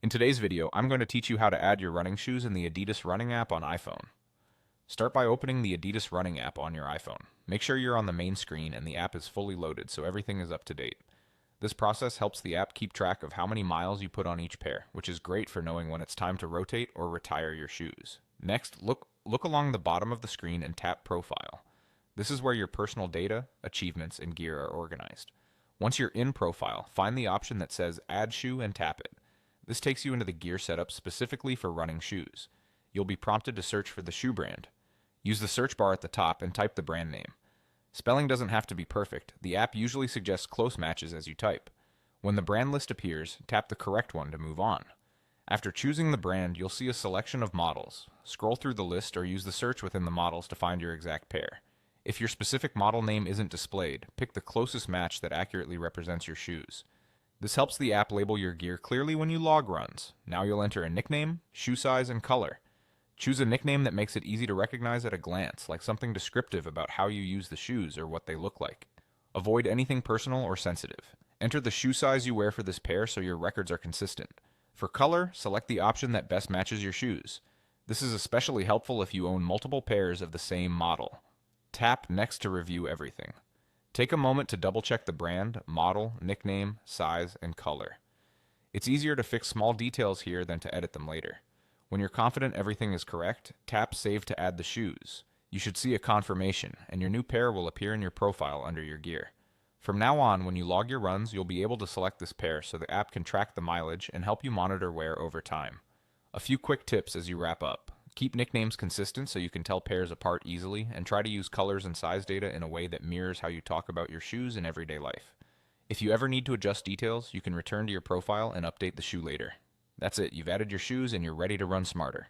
In today's video, I'm going to teach you how to add your running shoes in the Adidas Running app on iPhone. Start by opening the Adidas Running app on your iPhone. Make sure you're on the main screen and the app is fully loaded so everything is up to date. This process helps the app keep track of how many miles you put on each pair, which is great for knowing when it's time to rotate or retire your shoes. Next, look along the bottom of the screen and tap Profile. This is where your personal data, achievements, and gear are organized. Once you're in Profile, find the option that says Add Shoe and tap it. This takes you into the gear setup specifically for running shoes. You'll be prompted to search for the shoe brand. Use the search bar at the top and type the brand name. Spelling doesn't have to be perfect. The app usually suggests close matches as you type. When the brand list appears, tap the correct one to move on. After choosing the brand, you'll see a selection of models. Scroll through the list or use the search within the models to find your exact pair. If your specific model name isn't displayed, pick the closest match that accurately represents your shoes. This helps the app label your gear clearly when you log runs. Now you'll enter a nickname, shoe size, and color. Choose a nickname that makes it easy to recognize at a glance, like something descriptive about how you use the shoes or what they look like. Avoid anything personal or sensitive. Enter the shoe size you wear for this pair so your records are consistent. For color, select the option that best matches your shoes. This is especially helpful if you own multiple pairs of the same model. Tap Next to review everything. Take a moment to double-check the brand, model, nickname, size, and color. It's easier to fix small details here than to edit them later. When you're confident everything is correct, tap Save to add the shoes. You should see a confirmation, and your new pair will appear in your profile under your gear. From now on, when you log your runs, you'll be able to select this pair so the app can track the mileage and help you monitor wear over time. A few quick tips as you wrap up. Keep nicknames consistent so you can tell pairs apart easily, and try to use colors and size data in a way that mirrors how you talk about your shoes in everyday life. If you ever need to adjust details, you can return to your profile and update the shoe later. That's it, you've added your shoes and you're ready to run smarter.